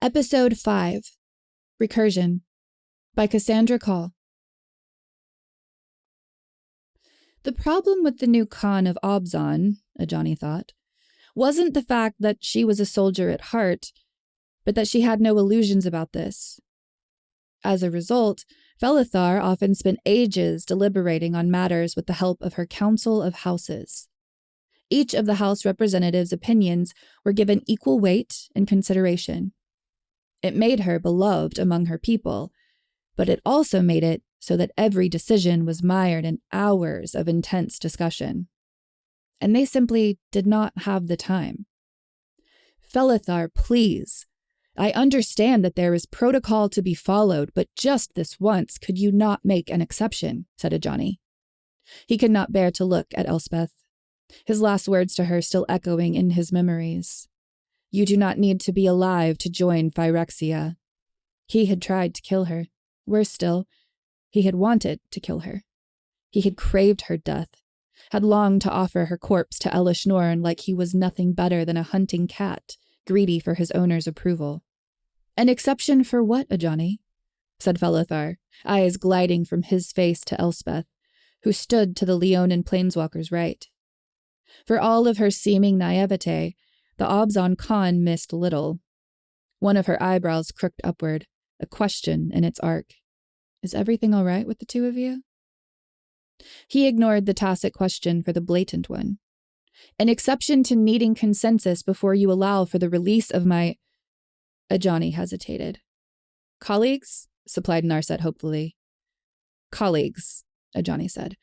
Episode 5, Recursion, by Cassandra Khaw. The problem with the new Khan of Obzon, Ajani thought, wasn't the fact that she was a soldier at heart, but that she had no illusions about this. As a result, Felithar often spent ages deliberating on matters with the help of her Council of Houses. Each of the House representatives' opinions were given equal weight and consideration. It made her beloved among her people, but it also made it so that every decision was mired in hours of intense discussion. And they simply did not have the time. Felithar, please. I understand that there is protocol to be followed, but just this once, could you not make an exception, said Ajani. He could not bear to look at Elspeth, his last words to her still echoing in his memories. You do not need to be alive to join Phyrexia. He had tried to kill her. Worse still, he had wanted to kill her. He had craved her death, had longed to offer her corpse to Elish Norn like he was nothing better than a hunting cat, greedy for his owner's approval. An exception for what, Ajani? Said Felithar, eyes gliding from his face to Elspeth, who stood to the Leonin planeswalker's right. For all of her seeming naivete, the Obzon Khan missed little. One of her eyebrows crooked upward, a question in its arc. Is everything all right with the two of you? He ignored the tacit question for the blatant one. An exception to needing consensus before you allow for the release of my... Ajani hesitated. Colleagues? Supplied Narset hopefully. Colleagues, Ajani said.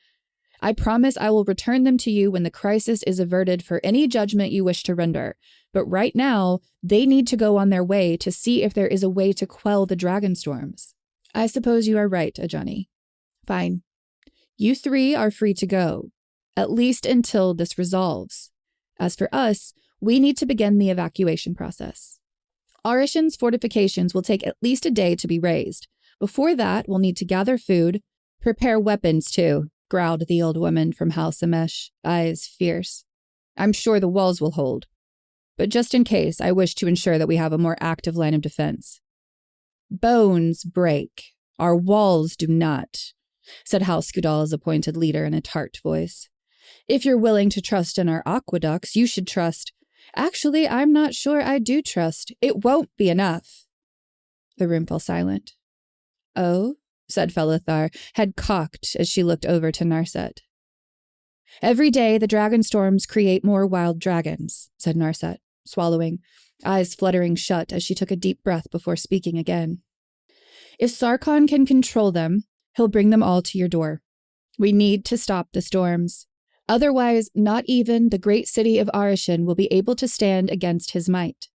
I promise I will return them to you when the crisis is averted for any judgment you wish to render. But right now, they need to go on their way to see if there is a way to quell the Dragonstorms. I suppose you are right, Ajani. Fine. You three are free to go, at least until this resolves. As for us, we need to begin the evacuation process. Arishan's fortifications will take at least a day to be raised. Before that, we'll need to gather food, prepare weapons too, growled the old woman from House Amesh, eyes fierce. I'm sure the walls will hold. But just in case, I wish to ensure that we have a more active line of defense. Bones break. Our walls do not, said House Skudal's appointed leader in a tart voice. If you're willing to trust in our aqueducts, you should trust. Actually, I'm not sure I do trust. It won't be enough. The room fell silent. Oh? Said Felithar, head cocked as she looked over to Narset. Every day the Dragonstorms create more wild dragons, said Narset, swallowing, eyes fluttering shut as she took a deep breath before speaking again. If Sarkhan can control them, he'll bring them all to your door. We need to stop the storms. Otherwise, not even the great city of Arishan will be able to stand against his might.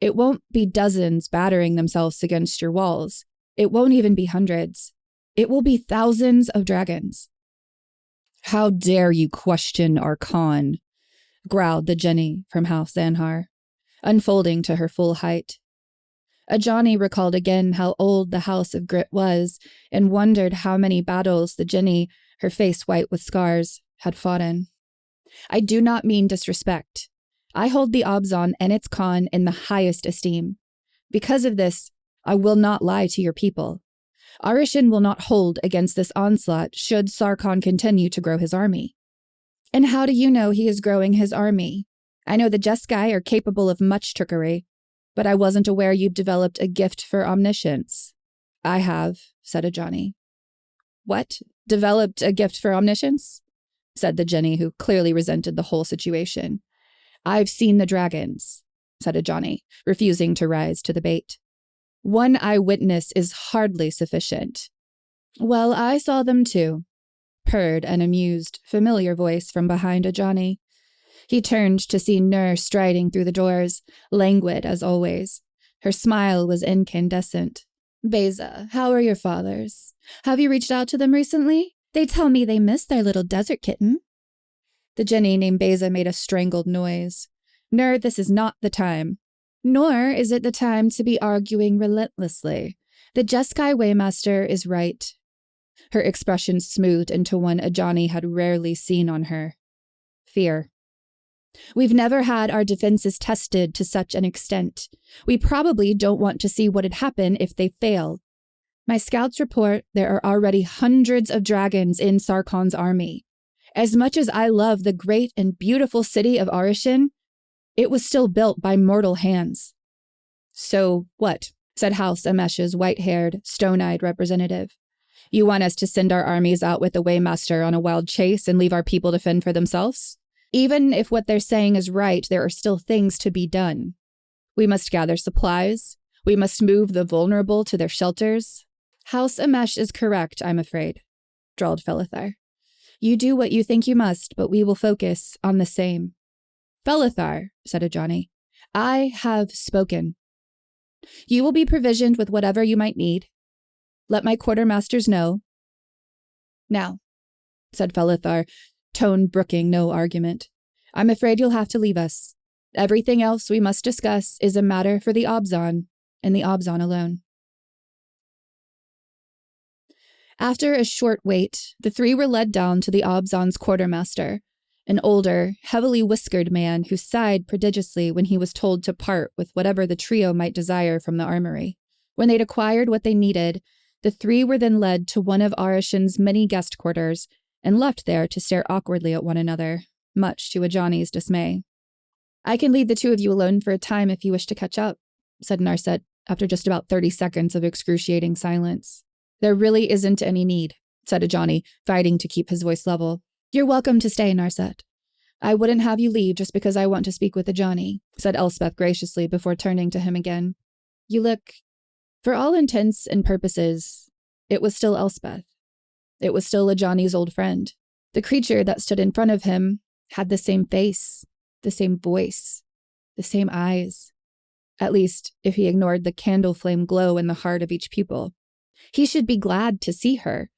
It won't be dozens battering themselves against your walls. It won't even be hundreds. It will be thousands of dragons. How dare you question our Khan, growled the Jenny from House Zanhar, unfolding to her full height. Ajani recalled again how old the House of Grit was and wondered how many battles the Jenny, her face white with scars, had fought in. I do not mean disrespect. I hold the Obzon and its Khan in the highest esteem. Because of this, I will not lie to your people. Arishan will not hold against this onslaught should Sarkhan continue to grow his army. And how do you know he is growing his army? I know the Jeskai are capable of much trickery, but I wasn't aware you've developed a gift for omniscience. I have, said Ajani. What? Developed a gift for omniscience? Said the Jenny, who clearly resented the whole situation. I've seen the dragons, said Ajani, refusing to rise to the bait. One eyewitness is hardly sufficient. Well, I saw them too, purred an amused, familiar voice from behind Ajani. He turned to see Nur striding through the doors, languid as always. Her smile was incandescent. Beza, how are your fathers? Have you reached out to them recently? They tell me they miss their little desert kitten. The Jenny named Beza made a strangled noise. Nur, this is not the time. Nor is it the time to be arguing relentlessly. The Jeskai Waymaster is right. Her expression smoothed into one Ajani had rarely seen on her. Fear. We've never had our defenses tested to such an extent. We probably don't want to see what'd happen if they fail. My scouts report there are already hundreds of dragons in Sarkon's army. As much as I love the great and beautiful city of Arishin, it was still built by mortal hands. So what? Said House Amesh's white-haired, stone-eyed representative. You want us to send our armies out with the Waymaster on a wild chase and leave our people to fend for themselves? Even if what they're saying is right, there are still things to be done. We must gather supplies. We must move the vulnerable to their shelters. House Amesh is correct, I'm afraid, drawled Felithar. You do what you think you must, but we will focus on the same. Felithar, said Ajani, I have spoken. You will be provisioned with whatever you might need. Let my quartermasters know. Now, said Felithar, tone brooking no argument, I'm afraid you'll have to leave us. Everything else we must discuss is a matter for the Obzon, and the Obzon alone. After a short wait, the three were led down to the Obzon's quartermaster, an older, heavily whiskered man who sighed prodigiously when he was told to part with whatever the trio might desire from the armory. When they'd acquired what they needed, the three were then led to one of Arishin's many guest quarters and left there to stare awkwardly at one another, much to Ajani's dismay. I can leave the two of you alone for a time if you wish to catch up, said Narset after just about 30 seconds of excruciating silence. There really isn't any need, said Ajani, fighting to keep his voice level. You're welcome to stay, Narset. I wouldn't have you leave just because I want to speak with Ajani, said Elspeth graciously before turning to him again. You look, for all intents and purposes, it was still Elspeth. It was still Ajani's old friend. The creature that stood in front of him had the same face, the same voice, the same eyes. At least, if he ignored the candle flame glow in the heart of each pupil. He should be glad to see her.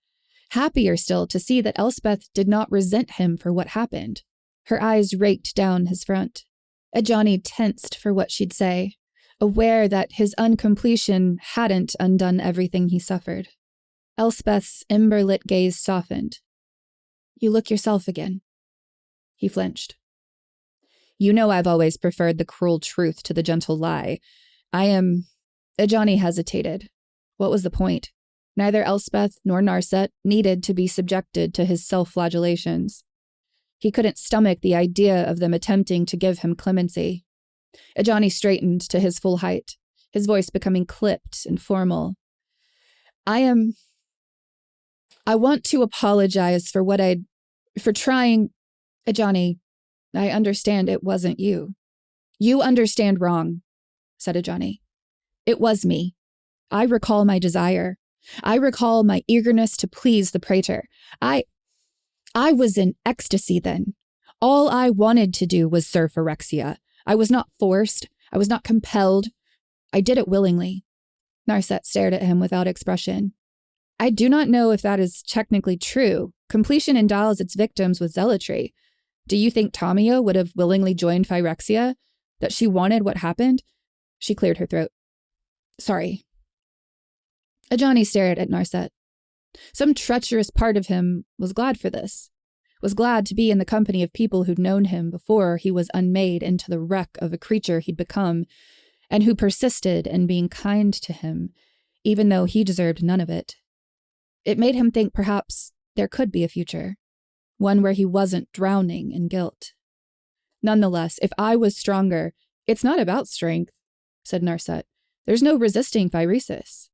Happier still to see that Elspeth did not resent him for what happened. Her eyes raked down his front. Ajani tensed for what she'd say, aware that his uncompletion hadn't undone everything he suffered. Elspeth's ember-lit gaze softened. You look yourself again. He flinched. You know I've always preferred the cruel truth to the gentle lie. Ajani hesitated. What was the point? Neither Elspeth nor Narset needed to be subjected to his self-flagellations. He couldn't stomach the idea of them attempting to give him clemency. Ajani straightened to his full height, his voice becoming clipped and formal. I want to apologize for trying. Ajani, I understand it wasn't you. You understand wrong, said Ajani. It was me. I recall my desire. I recall my eagerness to please the praetor. I was in ecstasy then. All I wanted to do was serve Phyrexia. I was not forced. I was not compelled. I did it willingly. Narset stared at him without expression. I do not know if that is technically true. Completion endows its victims with zealotry. Do you think Tamio would have willingly joined Phyrexia? That she wanted what happened? She cleared her throat. Sorry. Ajani stared at Narset. Some treacherous part of him was glad for this, was glad to be in the company of people who'd known him before he was unmade into the wreck of a creature he'd become, and who persisted in being kind to him, even though he deserved none of it. It made him think perhaps there could be a future, one where he wasn't drowning in guilt. Nonetheless, if I was stronger, it's not about strength, said Narset. There's no resisting Phyresis.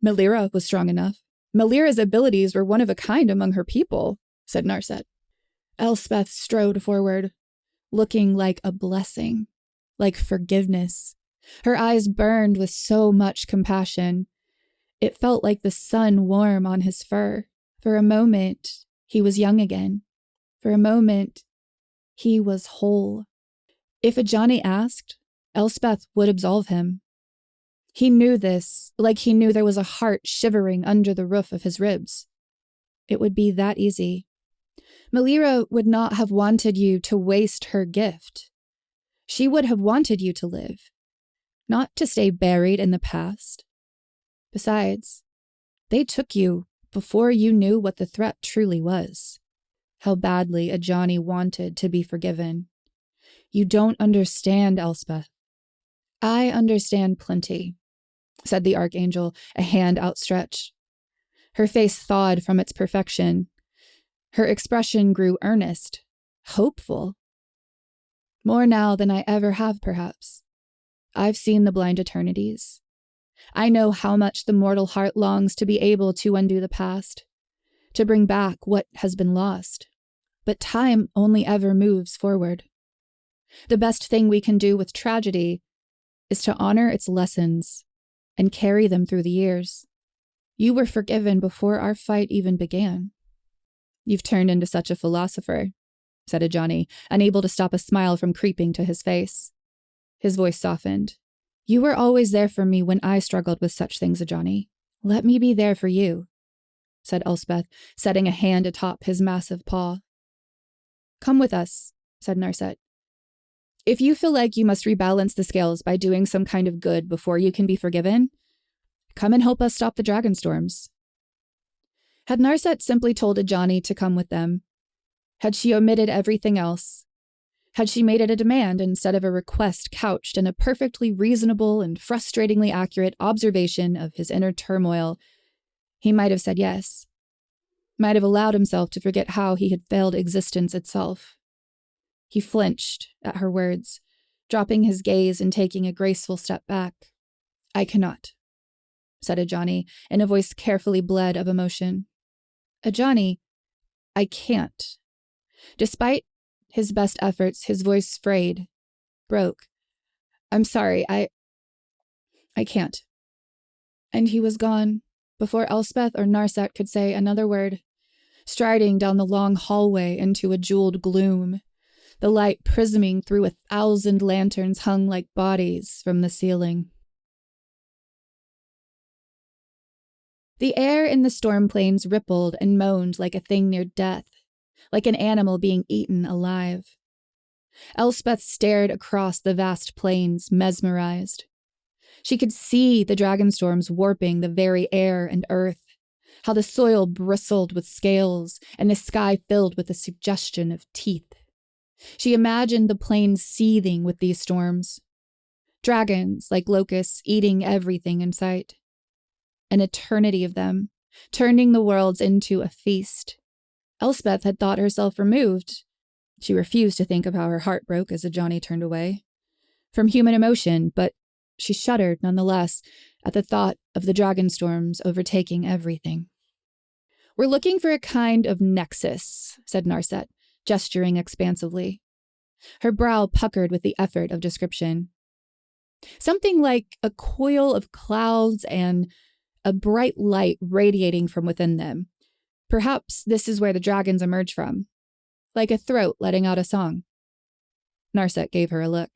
Melira was strong enough. Melira's abilities were one of a kind among her people, said Narset. Elspeth strode forward, looking like a blessing, like forgiveness. Her eyes burned with so much compassion. It felt like the sun warm on his fur. For a moment, he was young again. For a moment, he was whole. If Ajani asked, Elspeth would absolve him. He knew this, like he knew there was a heart shivering under the roof of his ribs. It would be that easy. Melira would not have wanted you to waste her gift. She would have wanted you to live, not to stay buried in the past. Besides, they took you before you knew what the threat truly was. How badly Ajani wanted to be forgiven. You don't understand, Elspeth. I understand plenty, said the Archangel, a hand outstretched. Her face thawed from its perfection. Her expression grew earnest, hopeful. More now than I ever have, perhaps. I've seen the blind eternities. I know how much the mortal heart longs to be able to undo the past, to bring back what has been lost. But time only ever moves forward. The best thing we can do with tragedy is to honor its lessons and carry them through the years. You were forgiven before our fight even began. You've turned into such a philosopher, said Ajani, unable to stop a smile from creeping to his face. His voice softened. You were always there for me when I struggled with such things, Ajani. Let me be there for you, said Elspeth, setting a hand atop his massive paw. Come with us, said Narset. If you feel like you must rebalance the scales by doing some kind of good before you can be forgiven, come and help us stop the Dragonstorms. Had Narset simply told Ajani to come with them? Had she omitted everything else? Had she made it a demand instead of a request couched in a perfectly reasonable and frustratingly accurate observation of his inner turmoil, he might have said yes. Might have allowed himself to forget how he had failed existence itself. He flinched at her words, dropping his gaze and taking a graceful step back. I cannot, said Ajani, in a voice carefully bled of emotion. Ajani, I can't. Despite his best efforts, his voice frayed, broke. I'm sorry, I can't. And he was gone, before Elspeth or Narset could say another word, striding down the long hallway into a jeweled gloom, the light prisming through 1,000 lanterns hung like bodies from the ceiling. The air in the storm plains rippled and moaned like a thing near death, like an animal being eaten alive. Elspeth stared across the vast plains, mesmerized. She could see the dragonstorms warping the very air and earth, how the soil bristled with scales and the sky filled with a suggestion of teeth. She imagined the plains seething with these storms. Dragons, like locusts, eating everything in sight. An eternity of them, turning the worlds into a feast. Elspeth had thought herself removed. She refused to think of how her heart broke as Ajani turned away. From human emotion, but she shuddered nonetheless at the thought of the dragonstorms overtaking everything. We're looking for a kind of nexus, said Narset, gesturing expansively. Her brow puckered with the effort of description. Something like a coil of clouds and a bright light radiating from within them. Perhaps this is where the dragons emerge from. Like a throat letting out a song. Narset gave her a look.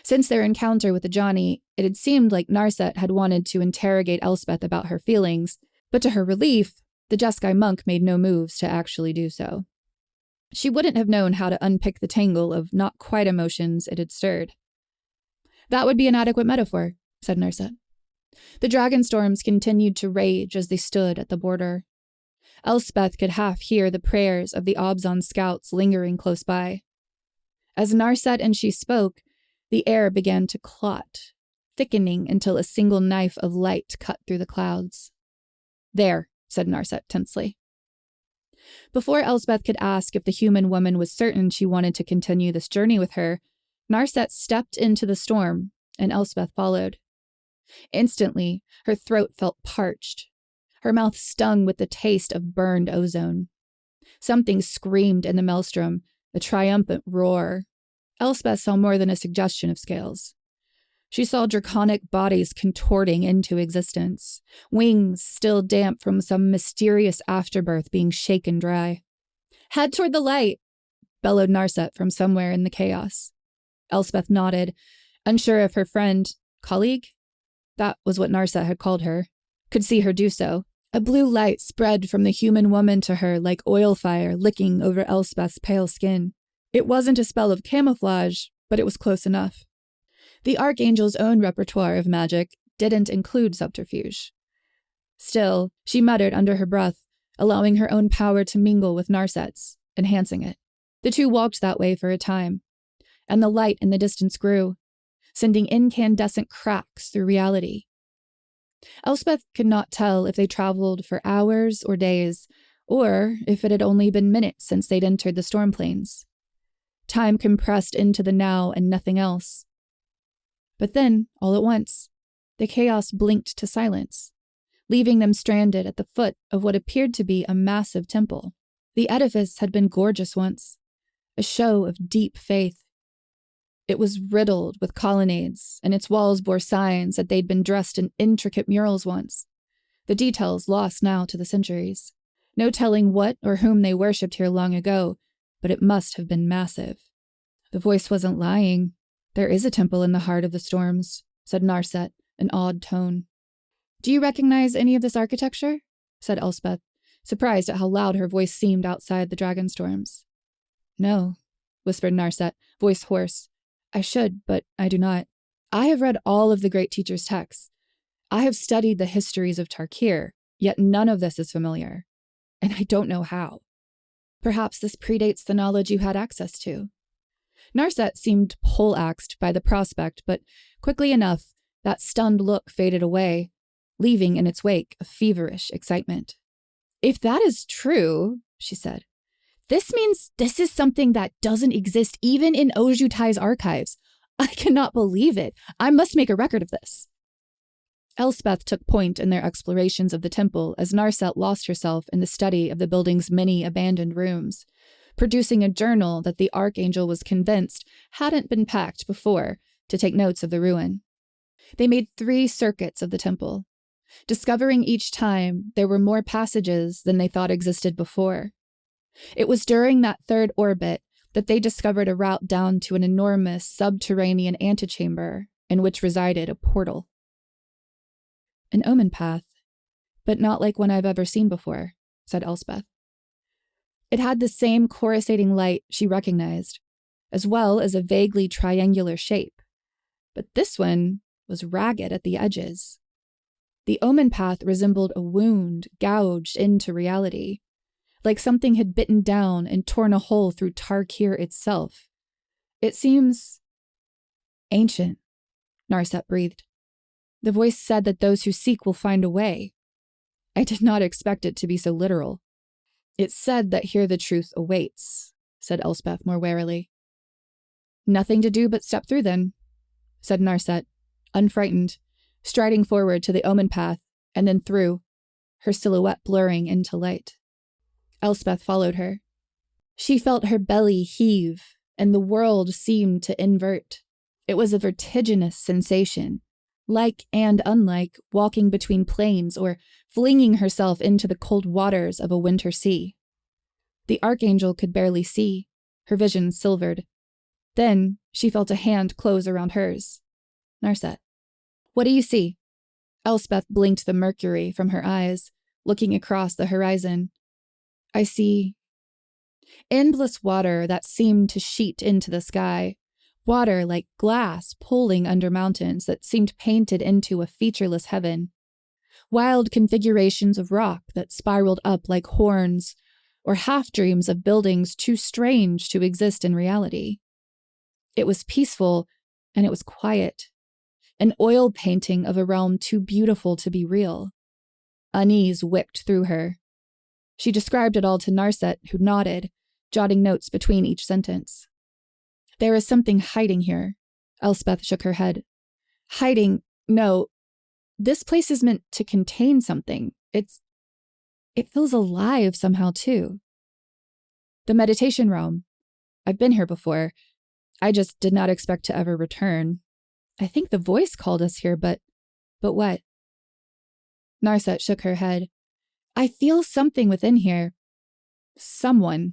Since their encounter with Ajani, it had seemed like Narset had wanted to interrogate Elspeth about her feelings, but to her relief, the Jeskai monk made no moves to actually do so. She wouldn't have known how to unpick the tangle of not-quite emotions it had stirred. That would be an adequate metaphor, said Narset. The dragonstorms continued to rage as they stood at the border. Elspeth could half hear the prayers of the Obzon scouts lingering close by. As Narset and she spoke, the air began to clot, thickening until a single knife of light cut through the clouds. There, said Narset tensely. Before Elspeth could ask if the human woman was certain she wanted to continue this journey with her, Narset stepped into the storm, and Elspeth followed. Instantly, her throat felt parched. Her mouth stung with the taste of burned ozone. Something screamed in the maelstrom, a triumphant roar. Elspeth saw more than a suggestion of scales. She saw draconic bodies contorting into existence, wings still damp from some mysterious afterbirth being shaken dry. Head toward the light, bellowed Narset from somewhere in the chaos. Elspeth nodded, unsure if her colleague? That was what Narset had called her, could see her do so. A blue light spread from the human woman to her like oil fire licking over Elspeth's pale skin. It wasn't a spell of camouflage, but it was close enough. The Archangel's own repertoire of magic didn't include subterfuge. Still, she muttered under her breath, allowing her own power to mingle with Narset's, enhancing it. The two walked that way for a time. and the light in the distance grew, sending incandescent cracks through reality. Elspeth could not tell if they traveled for hours or days, or if it had only been minutes since they'd entered the storm plains. Time compressed into the now and nothing else. But then, all at once, the chaos blinked to silence, leaving them stranded at the foot of what appeared to be a massive temple. The edifice had been gorgeous once, a show of deep faith. It was riddled with colonnades, and its walls bore signs that they'd been dressed in intricate murals once, the details lost now to the centuries. No telling what or whom they worshipped here long ago, but it must have been massive. The voice wasn't lying. There is a temple in the heart of the storms, said Narset, an odd tone. Do you recognize any of this architecture? Said Elspeth, surprised at how loud her voice seemed outside the Dragonstorms. No, whispered Narset, voice hoarse. I should, but I do not. I have read all of the great teacher's texts. I have studied the histories of Tarkir, yet none of this is familiar. And I don't know how. Perhaps this predates the knowledge you had access to. Narset seemed poleaxed by the prospect, but quickly enough, that stunned look faded away, leaving in its wake a feverish excitement. If that is true, she said, this means this is something that doesn't exist even in Ojutai's archives. I cannot believe it. I must make a record of this. Elspeth took point in their explorations of the temple as Narset lost herself in the study of the building's many abandoned rooms, producing a journal that the Archangel was convinced hadn't been packed before to take notes of the ruin. They made 3 circuits of the temple, discovering each time there were more passages than they thought existed before. It was during that 3rd orbit that they discovered a route down to an enormous subterranean antechamber in which resided a portal. An omen path, but not like one I've ever seen before, said Elspeth. It had the same coruscating light she recognized, as well as a vaguely triangular shape, but this one was ragged at the edges. The omen path resembled a wound gouged into reality, like something had bitten down and torn a hole through Tarkir itself. It seems ancient, Narset breathed. The voice said that those who seek will find a way. I did not expect it to be so literal. It said that here the truth awaits, said Elspeth more warily. Nothing to do but step through then, said Narset, unfrightened, striding forward to the omen path and then through, her silhouette blurring into light. Elspeth followed her. She felt her belly heave, and the world seemed to invert. It was a vertiginous sensation, like and unlike walking between planes or flinging herself into the cold waters of a winter sea. The Archangel could barely see, her vision silvered. Then she felt a hand close around hers. Narset. What do you see? Elspeth blinked the mercury from her eyes, looking across the horizon. I see endless water that seemed to sheet into the sky, water like glass pooling under mountains that seemed painted into a featureless heaven, wild configurations of rock that spiraled up like horns, or half-dreams of buildings too strange to exist in reality. It was peaceful, and it was quiet, an oil painting of a realm too beautiful to be real. Unease whipped through her. She described it all to Narset, who nodded, jotting notes between each sentence. There is something hiding here. Elspeth shook her head. Hiding? No. This place is meant to contain something. It feels alive somehow, too. The meditation realm. I've been here before. I just did not expect to ever return. I think the voice called us here, but what? Narset shook her head. I feel something within here. Someone.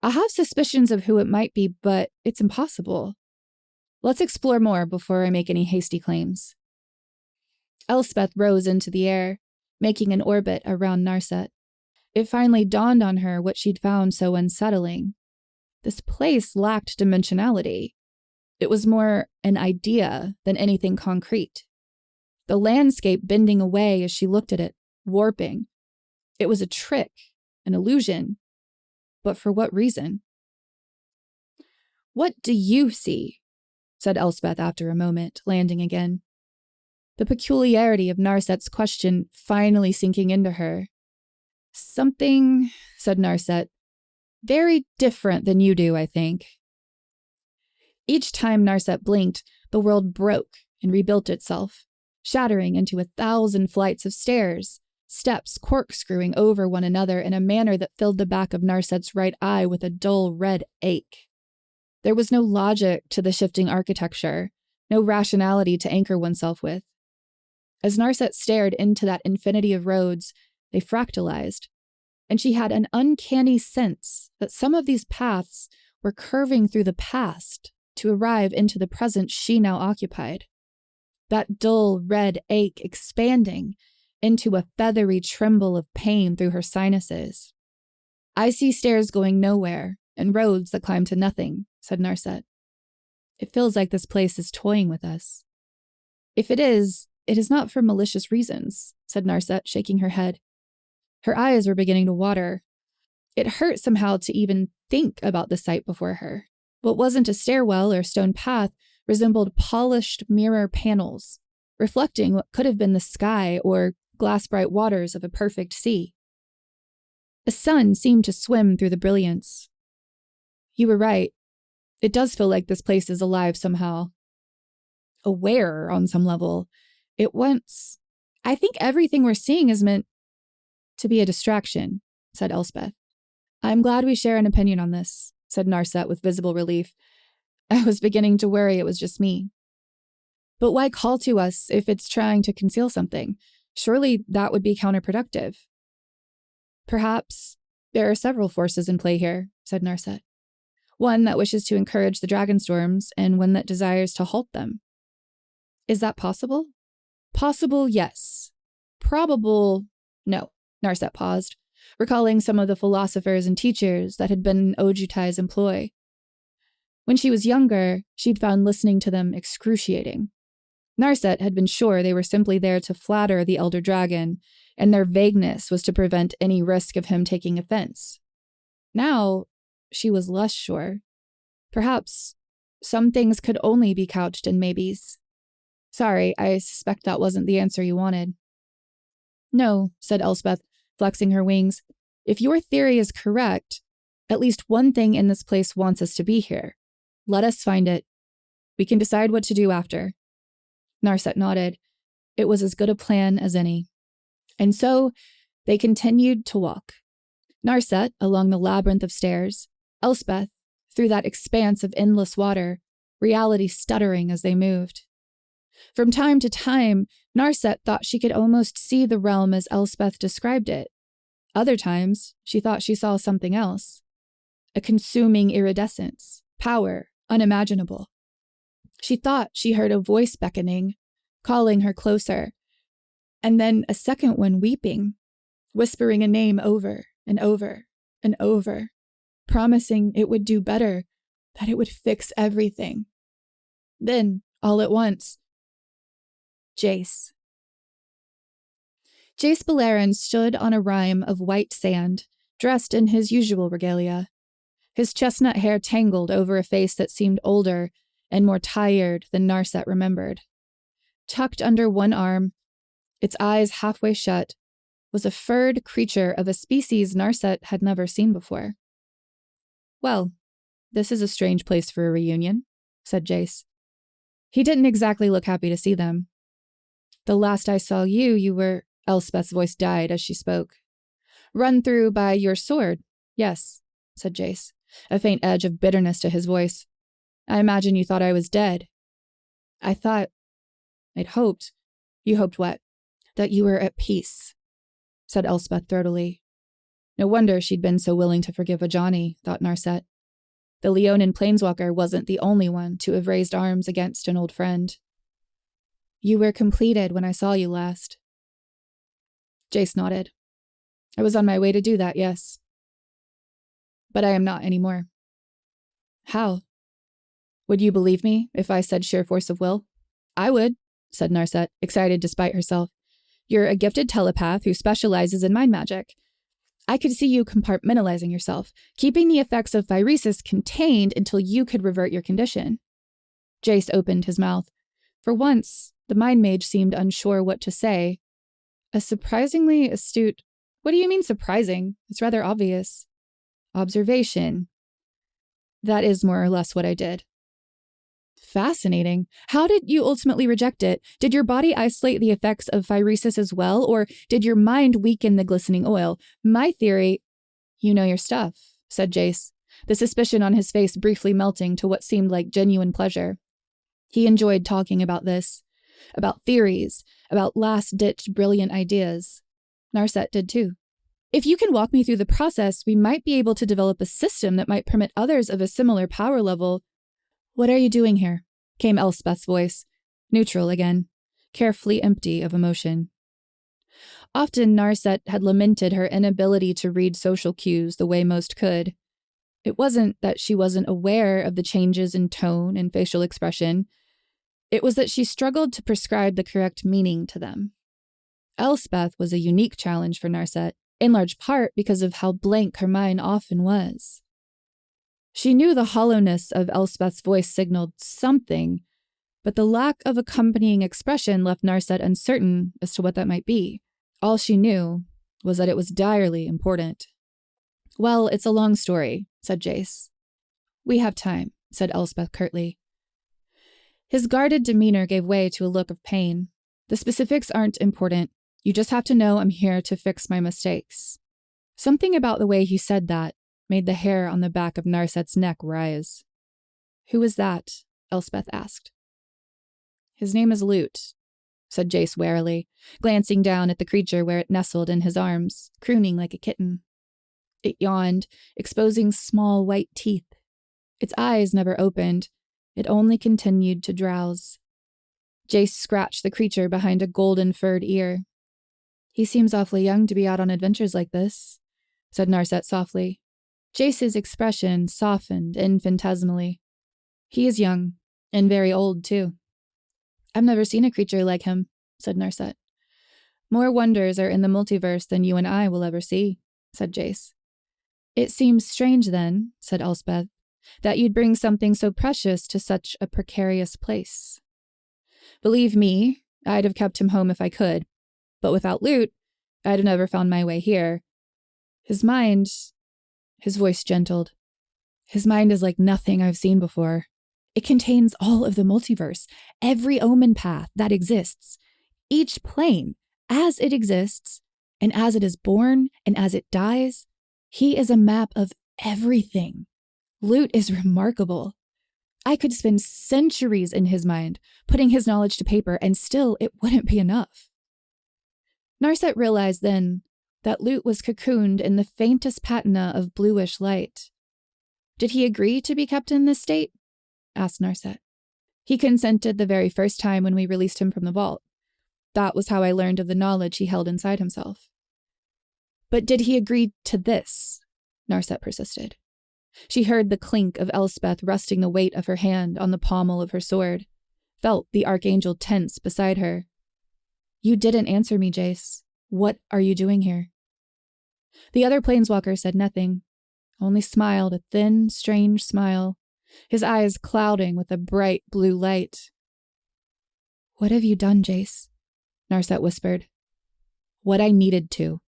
I have suspicions of who it might be, but it's impossible. Let's explore more before I make any hasty claims. Elspeth rose into the air, making an orbit around Narset. It finally dawned on her what she'd found so unsettling. This place lacked dimensionality. It was more an idea than anything concrete. The landscape bending away as she looked at it, warping. It was a trick, an illusion. But for what reason? What do you see? Said Elspeth after a moment, landing again. The peculiarity of Narset's question finally sinking into her. Something, said Narset, very different than you do, I think. Each time Narset blinked, the world broke and rebuilt itself, shattering into 1,000 flights of stairs, steps corkscrewing over one another in a manner that filled the back of Narset's right eye with a dull red ache. There was no logic to the shifting architecture, no rationality to anchor oneself with. As Narset stared into that infinity of roads, they fractalized, and she had an uncanny sense that some of these paths were curving through the past to arrive into the present she now occupied. That dull red ache expanding into a feathery tremble of pain through her sinuses. I see stairs going nowhere and roads that climb to nothing, said Narset. It feels like this place is toying with us. If it is not for malicious reasons, said Narset, shaking her head. Her eyes were beginning to water. It hurt somehow to even think about the sight before her. What wasn't a stairwell or stone path resembled polished mirror panels, reflecting what could have been the sky or glass-bright waters of a perfect sea. A sun seemed to swim through the brilliance. You were right. It does feel like this place is alive somehow. Aware on some level. I think everything we're seeing is meant to be a distraction, said Elspeth. I'm glad we share an opinion on this, said Narset with visible relief. I was beginning to worry it was just me. But why call to us if it's trying to conceal something? Surely that would be counterproductive. Perhaps there are several forces in play here, said Narset. One that wishes to encourage the Dragonstorms and one that desires to halt them. Is that possible? Possible, yes. Probable, no. Narset paused, recalling some of the philosophers and teachers that had been in Ojutai's employ. When she was younger, she'd found listening to them excruciating. Narset had been sure they were simply there to flatter the elder dragon, and their vagueness was to prevent any risk of him taking offense. Now, she was less sure. Perhaps some things could only be couched in maybes. Sorry, I suspect that wasn't the answer you wanted. No, said Elspeth, flexing her wings. If your theory is correct, at least one thing in this place wants us to be here. Let us find it. We can decide what to do after. Narset nodded. It was as good a plan as any. And so they continued to walk. Narset along the labyrinth of stairs, Elspeth through that expanse of endless water, reality stuttering as they moved. From time to time, Narset thought she could almost see the realm as Elspeth described it. Other times, she thought she saw something else. A consuming iridescence, power, unimaginable. She thought she heard a voice beckoning, calling her closer, and then a second one weeping, whispering a name over and over and over, promising it would do better, that it would fix everything. Then, all at once, Jace. Jace Beleren stood on a rime of white sand, dressed in his usual regalia. His chestnut hair tangled over a face that seemed older and more tired than Narset remembered. Tucked under one arm, its eyes halfway shut, was a furred creature of a species Narset had never seen before. Well, this is a strange place for a reunion, said Jace. He didn't exactly look happy to see them. The last I saw you were... Elspeth's voice died as she spoke. Run through by your sword, yes, said Jace, a faint edge of bitterness to his voice. I imagine you thought I was dead. I'd hoped. You hoped what? That you were at peace, said Elspeth throatily. No wonder she'd been so willing to forgive Ajani, thought Narset. The Leonin planeswalker wasn't the only one to have raised arms against an old friend. You were completed when I saw you last. Jace nodded. I was on my way to do that, yes. But I am not anymore. How? Would you believe me if I said sheer force of will? I would, said Narset, excited despite herself. You're a gifted telepath who specializes in mind magic. I could see you compartmentalizing yourself, keeping the effects of phyresis contained until you could revert your condition. Jace opened his mouth. For once, the mind mage seemed unsure what to say. A surprisingly astute— What do you mean surprising? It's rather obvious. Observation. That is more or less what I did. Fascinating. How did you ultimately reject it? Did your body isolate the effects of phyresis as well, or did your mind weaken the glistening oil? My theory— You know your stuff, said Jace, the suspicion on his face briefly melting to what seemed like genuine pleasure. He enjoyed talking about this, about theories, about last-ditch brilliant ideas. Narset did too. If you can walk me through the process, we might be able to develop a system that might permit others of a similar power level— What are you doing here? Came Elspeth's voice, neutral again, carefully empty of emotion. Often Narset had lamented her inability to read social cues the way most could. It wasn't that she wasn't aware of the changes in tone and facial expression. It was that she struggled to prescribe the correct meaning to them. Elspeth was a unique challenge for Narset, in large part because of how blank her mind often was. She knew the hollowness of Elspeth's voice signaled something, but the lack of accompanying expression left Narset uncertain as to what that might be. All she knew was that it was direly important. Well, it's a long story, said Jace. We have time, said Elspeth curtly. His guarded demeanor gave way to a look of pain. The specifics aren't important. You just have to know I'm here to fix my mistakes. Something about the way he said that made the hair on the back of Narset's neck rise. Who is that? Elspeth asked. His name is Lute, said Jace warily, glancing down at the creature where it nestled in his arms, crooning like a kitten. It yawned, exposing small white teeth. Its eyes never opened. It only continued to drowse. Jace scratched the creature behind a golden furred ear. He seems awfully young to be out on adventures like this, said Narset softly. Jace's expression softened infinitesimally. He is young, and very old, too. I've never seen a creature like him, said Narset. More wonders are in the multiverse than you and I will ever see, said Jace. It seems strange, then, said Elspeth, that you'd bring something so precious to such a precarious place. Believe me, I'd have kept him home if I could, but without Lute, I'd have never found my way here. His voice gentled. His mind is like nothing I've seen before. It contains all of the multiverse, every omen path that exists, each plane as it exists, and as it is born and as it dies. He is a map of everything. Lute is remarkable. I could spend centuries in his mind, putting his knowledge to paper, and still it wouldn't be enough. Narset realized then that Lute was cocooned in the faintest patina of bluish light. Did he agree to be kept in this state? Asked Narset. He consented the very first time when we released him from the vault. That was how I learned of the knowledge he held inside himself. But did he agree to this? Narset persisted. She heard the clink of Elspeth resting the weight of her hand on the pommel of her sword, felt the archangel tense beside her. You didn't answer me, Jace. What are you doing here? The other planeswalker said nothing, only smiled a thin, strange smile, his eyes clouding with a bright blue light. What have you done, Jace? Narset whispered. What I needed to.